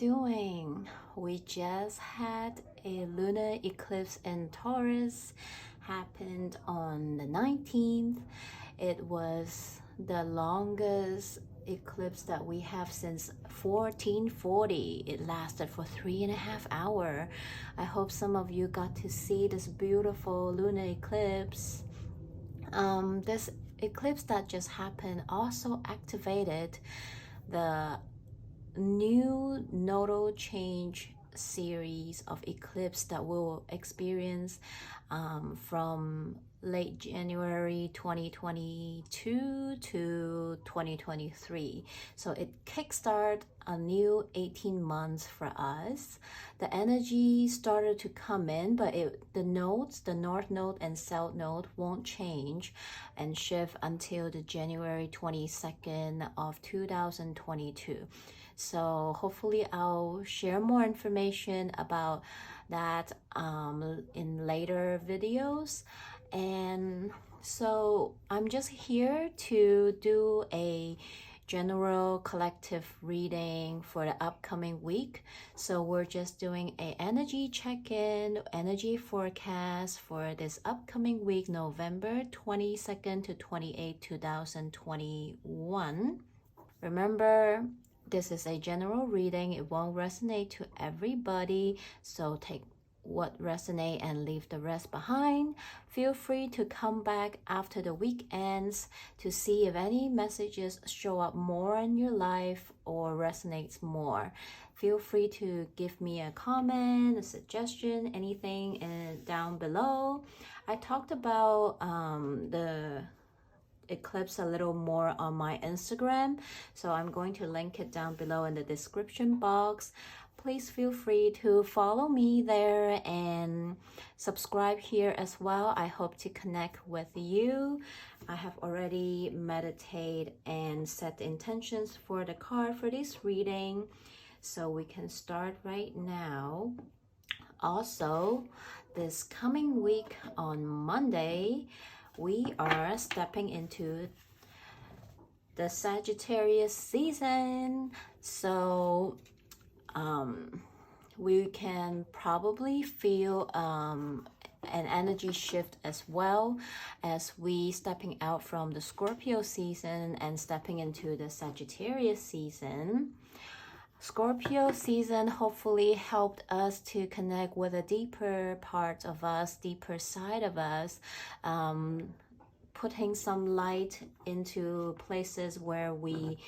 doing? We just had a lunar eclipse in Taurus, happened on the 19th. It was the longest eclipse that we have since 1440. It lasted for 3.5 hours. I hope some of you got to see this beautiful lunar eclipse. This eclipse that just happened also activated the new nodal change series of eclipse that we'll experience from late January 2022 to 2023. So it kickstarted a new 18 months for us. The energy started to come in, but the nodes, the north node and south node, won't change and shift until the January 22nd of 2022. So hopefully I'll share more information about that in later videos. And so I'm just here to do a general collective reading for the upcoming week. So we're just doing a energy check-in, energy forecast for this upcoming week, November 22nd to 28th, 2021. Remember, this is a general reading. It won't resonate to everybody, so take what resonates and leave the rest behind. Feel free to come back after the weekends to see if any messages show up more in your life or resonates more. Feel free to give me a comment, a suggestion, anything down below. I talked about the eclipse a little more on my Instagram, so I'm going to link it down below in the description box. Please feel free to follow me there and subscribe here as well. I hope to connect with you. I have already meditated and set the intentions for the card for this reading, so we can start right now. Also, this coming week on Monday, we are stepping into the Sagittarius season. So we can probably feel an energy shift as well as we stepping out from the Scorpio season and stepping into the Sagittarius season. Scorpio season hopefully helped us to connect with a deeper part of us, deeper side of us, putting some light into places where we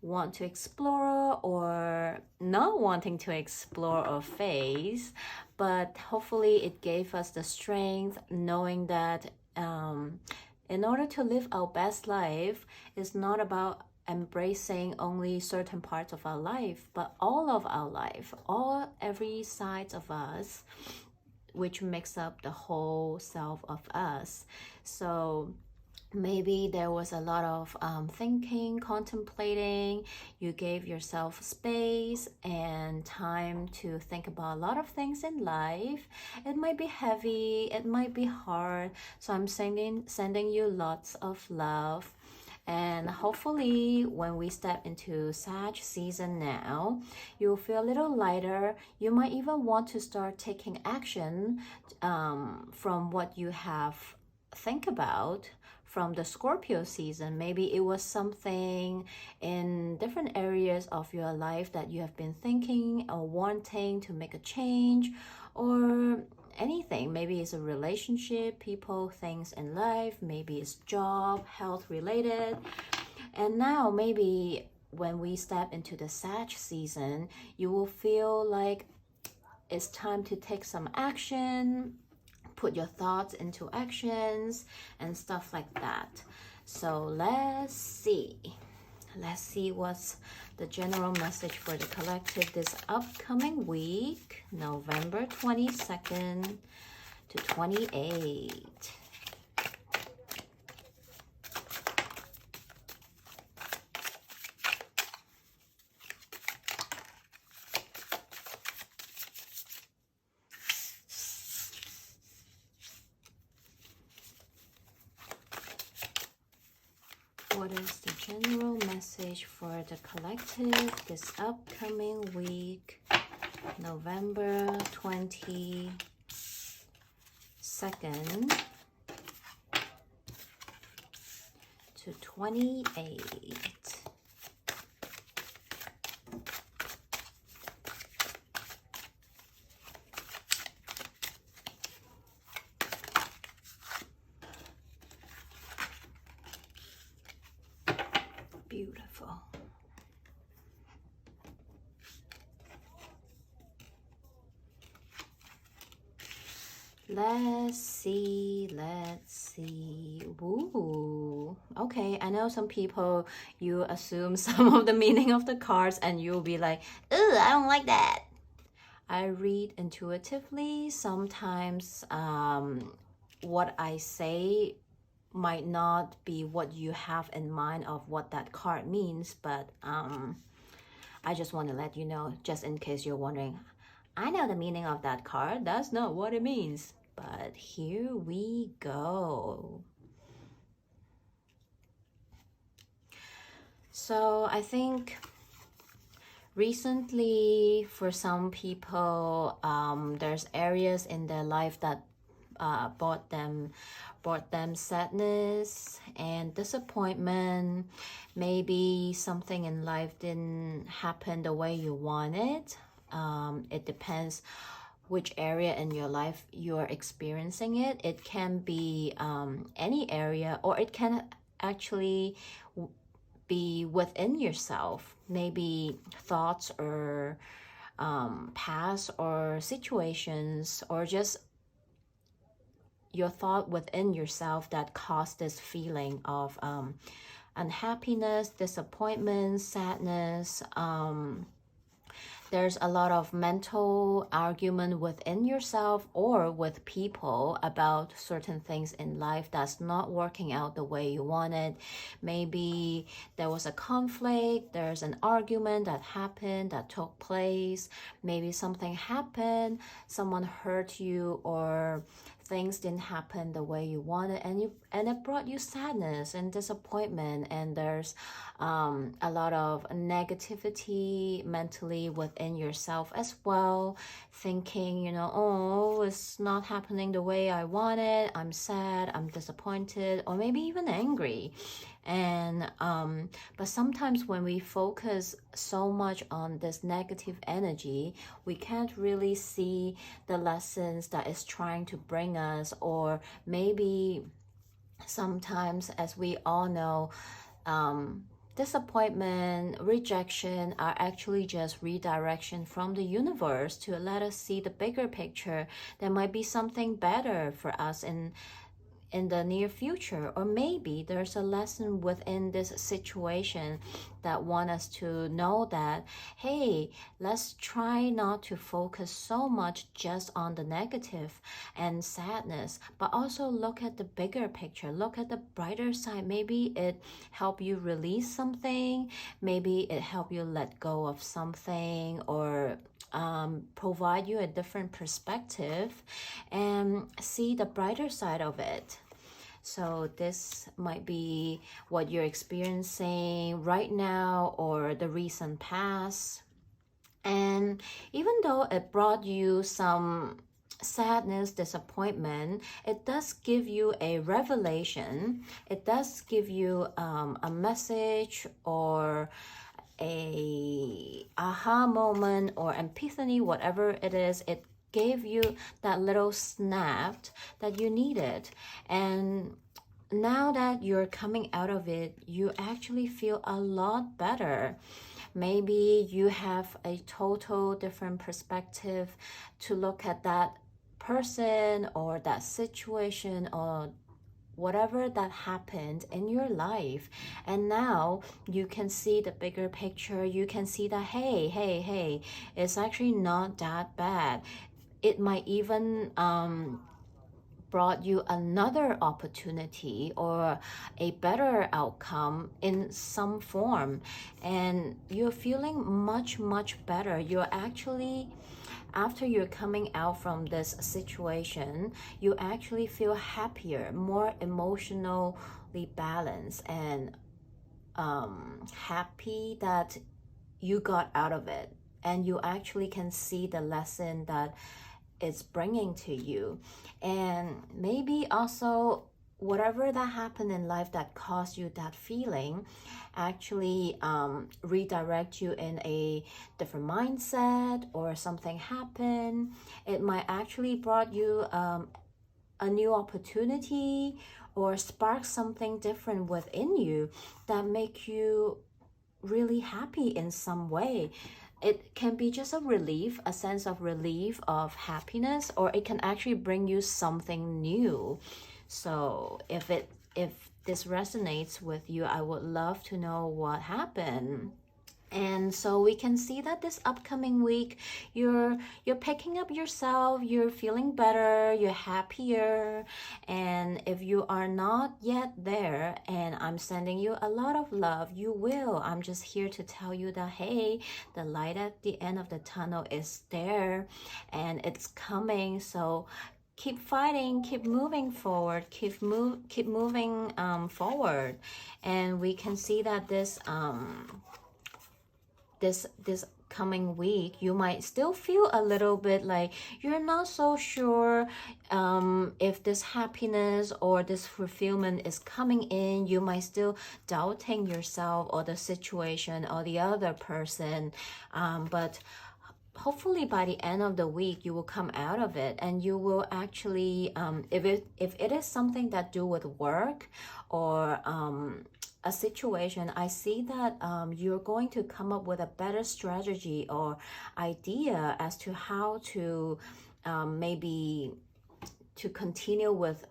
want to explore or not wanting to explore or face, but hopefully it gave us the strength knowing that in order to live our best life, it's not about embracing only certain parts of our life, but all of our life, every side of us, which makes up the whole self of us. So maybe there was a lot of thinking, contemplating. You gave yourself space and time to think about a lot of things in life. It might be heavy, it might be hard. So I'm sending you lots of love. And hopefully when we step into Sag season now, you'll feel a little lighter. You might even want to start taking action from what you have think about from the Scorpio season. Maybe it was something in different areas of your life that you have been thinking or wanting to make a change, or anything. Maybe it's a relationship, people, things in life. Maybe it's job, health related. And now maybe when we step into the Sag season, you will feel like it's time to take some action, put your thoughts into actions and stuff like that. So let's see what's the general message for the collective this upcoming week, November 22nd to 28th. What is the general message for the collective this upcoming week, November 22nd to 28th? Beautiful. Let's see. Woo. Okay, I know some people, you assume some of the meaning of the cards and you'll be like, ugh, I don't like that. I read intuitively. Sometimes what I say might not be what you have in mind of what that card means, but I just want to let you know, just in case you're wondering, I know the meaning of that card. That's not what it means. But here we go. So I think recently for some people, there's areas in their life that brought them sadness and disappointment. Maybe something in life didn't happen the way you wanted. It depends which area in your life you're experiencing it. It can be any area, or it can actually be within yourself. Maybe thoughts or past or situations, or just your thought within yourself that caused this feeling of unhappiness, disappointment, sadness. There's a lot of mental argument within yourself or with people about certain things in life that's not working out the way you wanted. Maybe there was a conflict, there's an argument that happened, that took place. Maybe something happened, someone hurt you, or things didn't happen the way you wanted, and it brought you sadness and disappointment, and there's a lot of negativity mentally within yourself as well, thinking, you know, oh, it's not happening the way I wanted, I'm sad, I'm disappointed, or maybe even angry. And but sometimes when we focus so much on this negative energy, we can't really see the lessons that it's trying to bring us. Or maybe sometimes, as we all know, disappointment, rejection are actually just redirection from the universe to let us see the bigger picture. There might be something better for us in the near future, or maybe there's a lesson within this situation that want us to know that, hey, let's try not to focus so much just on the negative and sadness, but also look at the bigger picture, look at the brighter side. Maybe it help you release something, maybe it help you let go of something, or provide you a different perspective and see the brighter side of it. So this might be what you're experiencing right now or the recent past. And even though it brought you some sadness, disappointment, it does give you a revelation. It does give you a message or a aha moment or epiphany, whatever it is. It gave you that little snap that you needed. And now that you're coming out of it, you actually feel a lot better. Maybe you have a total different perspective to look at that person or that situation or whatever that happened in your life. And now you can see the bigger picture. You can see that, hey, it's actually not that bad. It might even brought you another opportunity or a better outcome in some form, and you're feeling much better. You're actually, after you're coming out from this situation, you actually feel happier, more emotionally balanced, and happy that you got out of it, and you actually can see the lesson that it's bringing to you. And maybe also whatever that happened in life that caused you that feeling actually redirect you in a different mindset, or something happened, it might actually brought you a new opportunity, or spark something different within you that make you really happy in some way. It can be just a relief, a sense of relief, of happiness, or it can actually bring you something new. So if this resonates with you, I would love to know what happened. And so we can see that this upcoming week, you're picking up yourself, you're feeling better, you're happier. And if you are not yet there, and I'm sending you a lot of love, you will. I'm just here to tell you that, hey, the light at the end of the tunnel is there, and it's coming. So keep fighting, keep moving forward, keep moving forward. And we can see that this coming week, you might still feel a little bit like you're not so sure if this happiness or this fulfillment is coming in. You might still doubting yourself, or the situation, or the other person, but hopefully by the end of the week you will come out of it, and you will actually if it is something that do with work, or a situation, I see that you're going to come up with a better strategy or idea as to how to maybe to continue with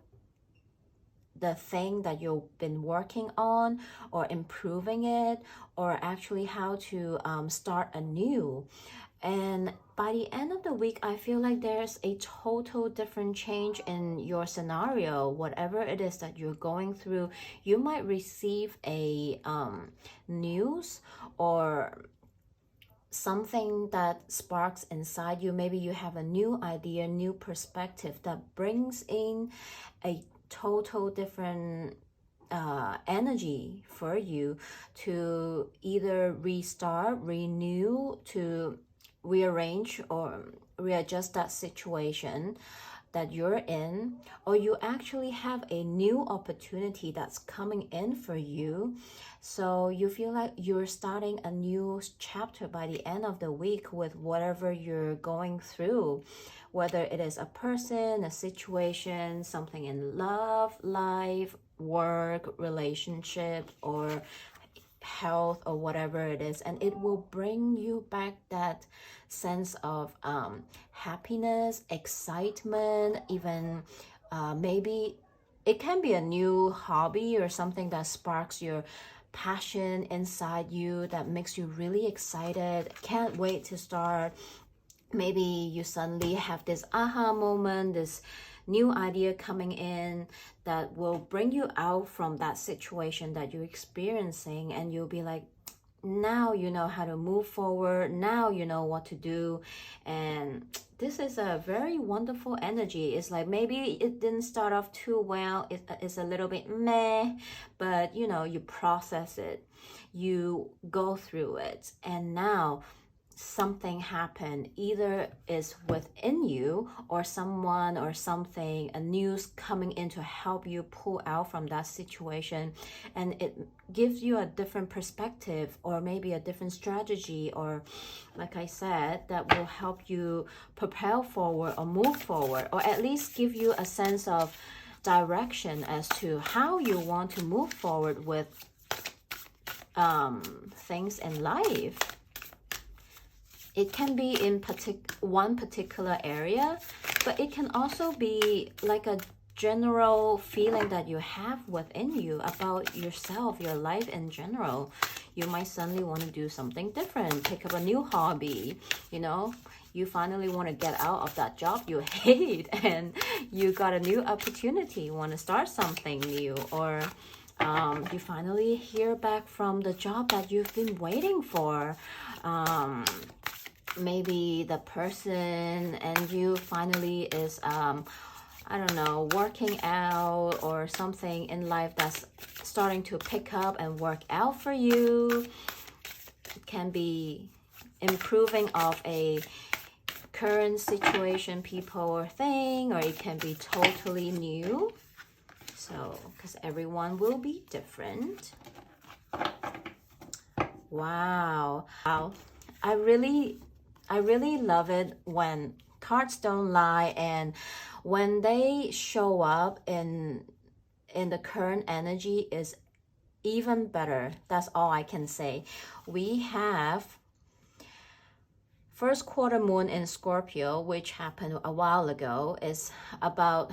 the thing that you've been working on, or improving it, or actually how to start anew. And by the end of the week, I feel like there's a total different change in your scenario. Whatever it is that you're going through, you might receive a news, or something that sparks inside you. Maybe you have a new idea, new perspective that brings in a total different energy for you to either restart, renew, to rearrange or readjust that situation that you're in, or you actually have a new opportunity that's coming in for you. So you feel like you're starting a new chapter by the end of the week with whatever you're going through, whether it is a person, a situation, something in love, life, work, relationship, or health, or whatever it is. And it will bring you back that sense of happiness, excitement, even maybe it can be a new hobby or something that sparks your passion inside you, that makes you really excited, can't wait to start. Maybe you suddenly have this aha moment, this new idea coming in that will bring you out from that situation that you're experiencing, and you'll be like, now you know how to move forward, now you know what to do. And this is a very wonderful energy. It's like maybe it didn't start off too well, it's a little bit meh, but you know, you process it, you go through it, and now something happened, either is within you, or someone or something, a news coming in to help you pull out from that situation, and it gives you a different perspective, or maybe a different strategy, or like I said, that will help you propel forward or move forward, or at least give you a sense of direction as to how you want to move forward with things in life. It can be in one particular area, but it can also be like a general feeling that you have within you about yourself, your life in general. You might suddenly want to do something different, pick up a new hobby, you know. You finally want to get out of that job you hate, and you got a new opportunity, you want to start something new, or you finally hear back from the job that you've been waiting for. Maybe the person and you finally is I don't know, working out or something in life that's starting to pick up and work out for you. It can be improving of a current situation, people or thing, or it can be totally new. So, because everyone will be different. Wow. I really love it when cards don't lie, and when they show up in the current energy is even better. That's all I can say. We have first quarter moon in Scorpio, which happened a while ago, is about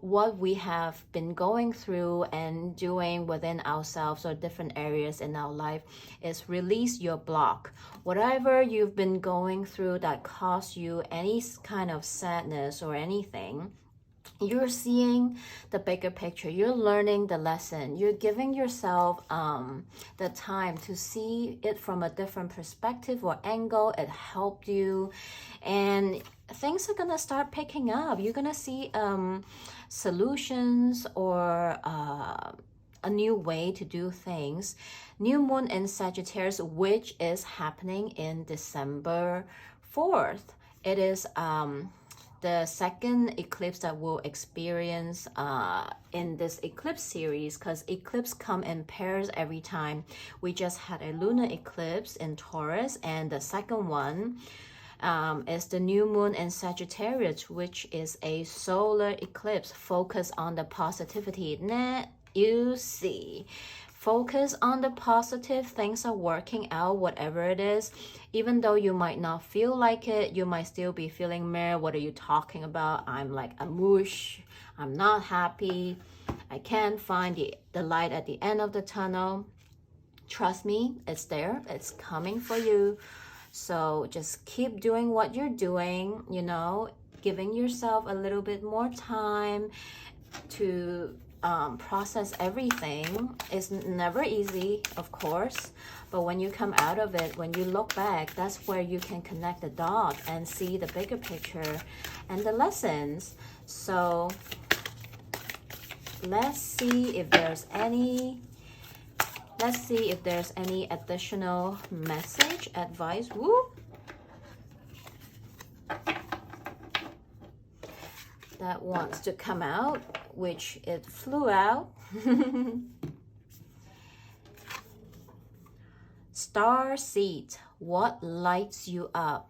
what we have been going through and doing within ourselves or different areas in our life, is release your block. Whatever you've been going through that caused you any kind of sadness or anything, you're seeing the bigger picture, you're learning the lesson, you're giving yourself the time to see it from a different perspective or angle. It helped you, and things are gonna start picking up. You're gonna see solutions or a new way to do things. New moon in Sagittarius, which is happening in December 4th. It is the second eclipse that we'll experience in this eclipse series, because eclipse come in pairs every time. We just had a lunar eclipse in Taurus, and the second one is the new moon in Sagittarius, which is a solar eclipse. Focus on the positivity. You see, focus on the positive. Things are working out, whatever it is. Even though you might not feel like it, you might still be feeling, meh, what are you talking about? I'm like a mush. I'm not happy. I can't find the light at the end of the tunnel. Trust me, it's there. It's coming for you. So just keep doing what you're doing, you know, giving yourself a little bit more time to process everything. Is never easy, of course, but when you come out of it, when you look back, that's where you can connect the dots and see the bigger picture and the lessons. So let's see if there's any additional message, advice. Woo! That wants to come out, which it flew out. Star seed, what lights you up?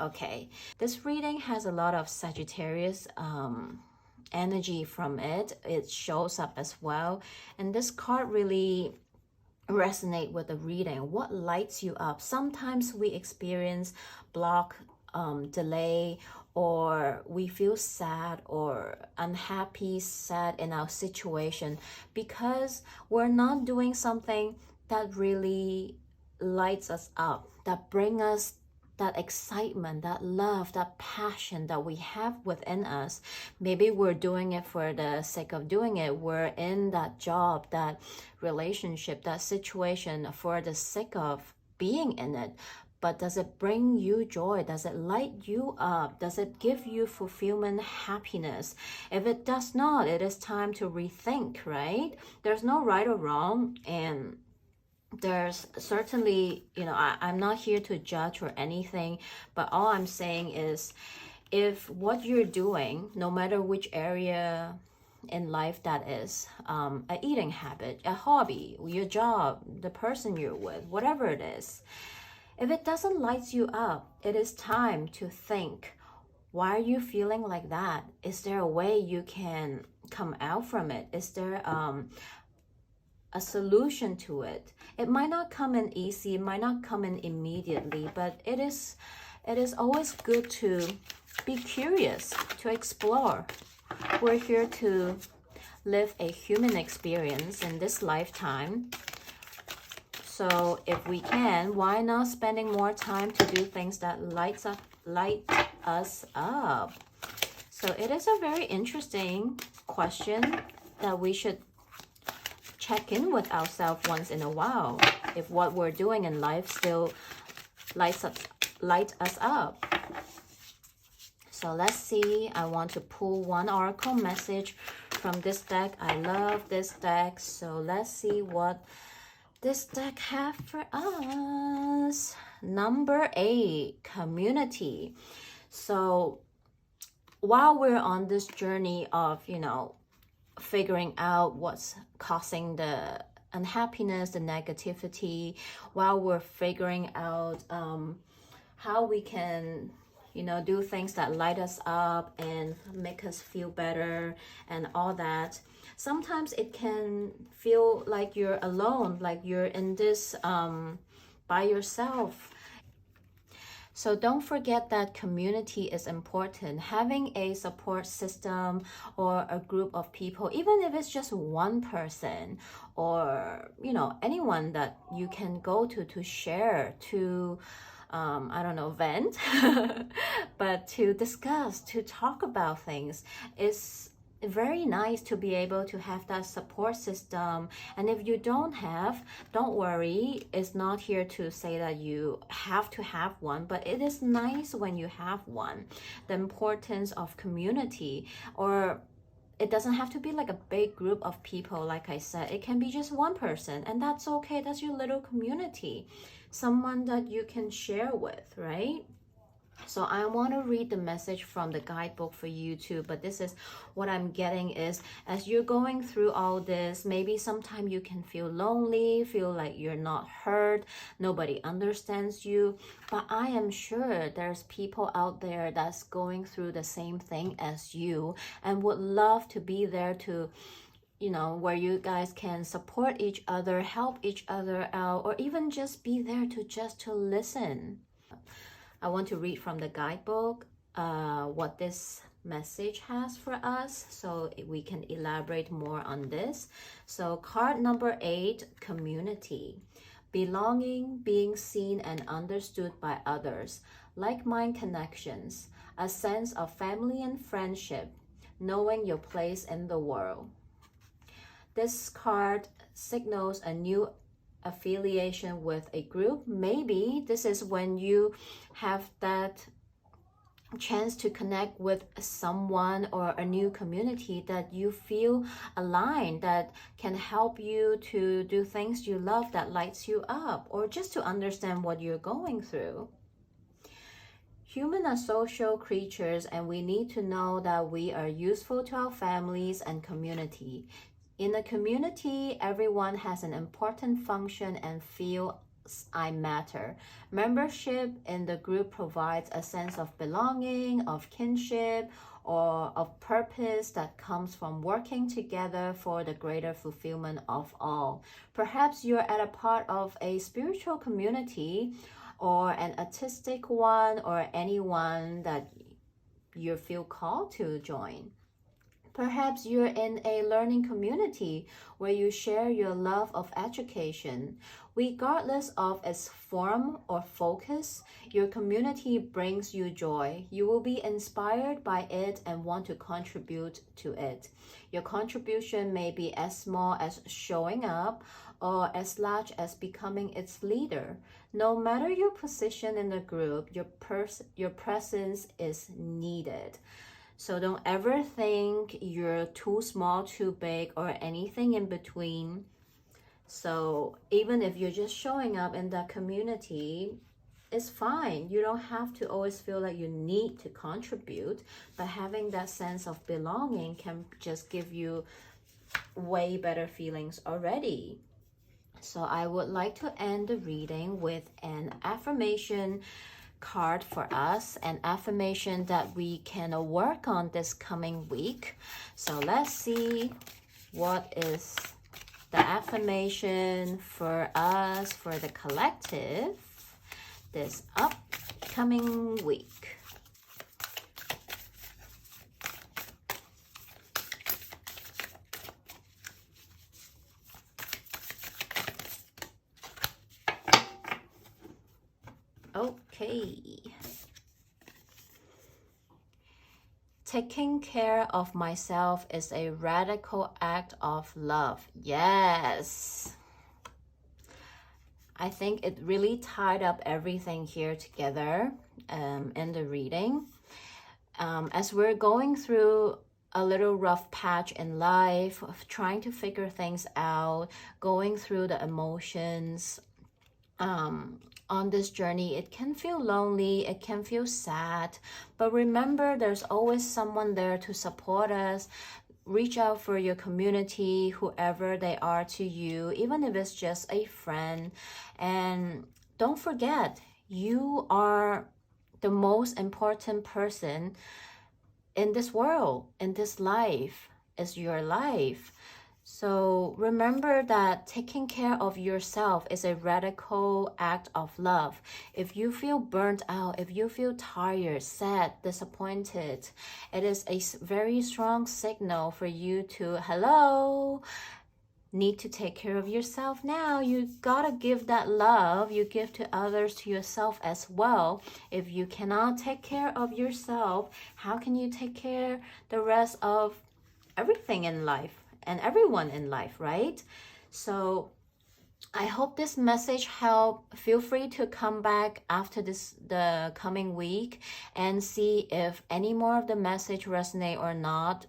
Okay. This reading has a lot of Sagittarius energy from it. It shows up as well. And this card really resonate with the reading. What lights you up? Sometimes we experience block, delay, or we feel sad or unhappy, sad in our situation because we're not doing something that really lights us up, that bring us that excitement, that love, that passion that we have within us. Maybe we're doing it for the sake of doing it. We're in that job, that relationship, that situation for the sake of being in it. But does it bring you joy? Does it light you up? Does it give you fulfillment, happiness? If it does not, it is time to rethink, right? There's no right or wrong, and there's certainly, you know, I'm not here to judge or anything, but all I'm saying is if what you're doing, no matter which area in life that is, a eating habit, a hobby, your job, the person you're with, whatever it is, if it doesn't light you up, it is time to think, why are you feeling like that? Is there a way you can come out from it? Is there a solution to it? It might not come in easy, it might not come in immediately, but it is always good to be curious, to explore. We're here to live a human experience in this lifetime. So if we can, why not spending more time to do things that light us up? So it is a very interesting question that we should check in with ourselves once in a while. If what we're doing in life still lights us up. So So let's see. I want to pull one oracle message from this deck. I love this deck. So let's see what this deck have for us. Number 8, community. So while we're on this journey of, figuring out what's causing the unhappiness, the negativity, while we're figuring out how we can do things that light us up and make us feel better and all that, sometimes it can feel like you're alone, like you're in this by yourself. So don't forget that community is important. Having a support system or a group of people, even if it's just one person or, anyone that you can go to share, to, I don't know, vent, but to discuss, to talk about things is very nice to be able to have that support system. And if you don't worry, it's not here to say that you have to have one, but it is nice when you have one. The importance of community, or it doesn't have to be like a big group of people. Like I said, it can be just one person, and that's okay. That's your little community, someone that you can share with, right? So I want to read the message from the guidebook for you too, but this is what I'm getting is, as you're going through all this, maybe sometimes you can feel lonely, feel like you're not heard, nobody understands you, but I am sure there's people out there that's going through the same thing as you and would love to be there to, where you guys can support each other, help each other out, or even just be there to listen. I want to read from the guidebook what this message has for us so we can elaborate more on this. So card number 8, community. Belonging, being seen and understood by others, like-minded connections, a sense of family and friendship, knowing your place in the world. This card signals a new affiliation with a group. Maybe this is when you have that chance to connect with someone or a new community that you feel aligned, that can help you to do things you love, that lights you up, or just to understand what you're going through. Humans are social creatures, and we need to know that we are useful to our families and community. In a community, everyone has an important function and feels I matter. Membership in the group provides a sense of belonging, of kinship, or of purpose that comes from working together for the greater fulfillment of all. Perhaps you're at a part of a spiritual community or an artistic one, or anyone that you feel called to join. Perhaps you're in a learning community where you share your love of education. Regardless of its form or focus, your community brings you joy. You will be inspired by it and want to contribute to it. Your contribution may be as small as showing up or as large as becoming its leader. No matter your position in the group, your presence is needed. So don't ever think you're too small, too big, or anything in between. So even if you're just showing up in that community, it's fine. You don't have to always feel like you need to contribute, but having that sense of belonging can just give you way better feelings already. So I would like to end the reading with an affirmation card for us, an affirmation that we can work on this coming week. So let's see what is the affirmation for us, for the collective, this upcoming week. Okay. Taking care of myself is a radical act of love. Yes. I think it really tied up everything here together in the reading. as we're going through a little rough patch in life of trying to figure things out, going through the emotions, on this journey, it can feel lonely, it can feel sad, but remember there's always someone there to support us. Reach out for your community, whoever they are to you, even if it's just a friend. And don't forget, you are the most important person in this world, in this life. Is your life. So remember that taking care of yourself is a radical act of love. If you feel burnt out, if you feel tired, sad, disappointed, it is a very strong signal for you to, hello, need to take care of yourself now. You gotta give that love you give to others to yourself as well. If you cannot take care of yourself, how can you take care the rest of everything in life and everyone in life, right? So I hope this message helped. Feel free to come back after the coming week and see if any more of the message resonate or not,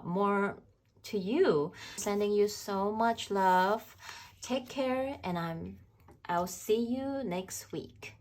more to you. Sending you so much love. Take care, and I'll see you next week.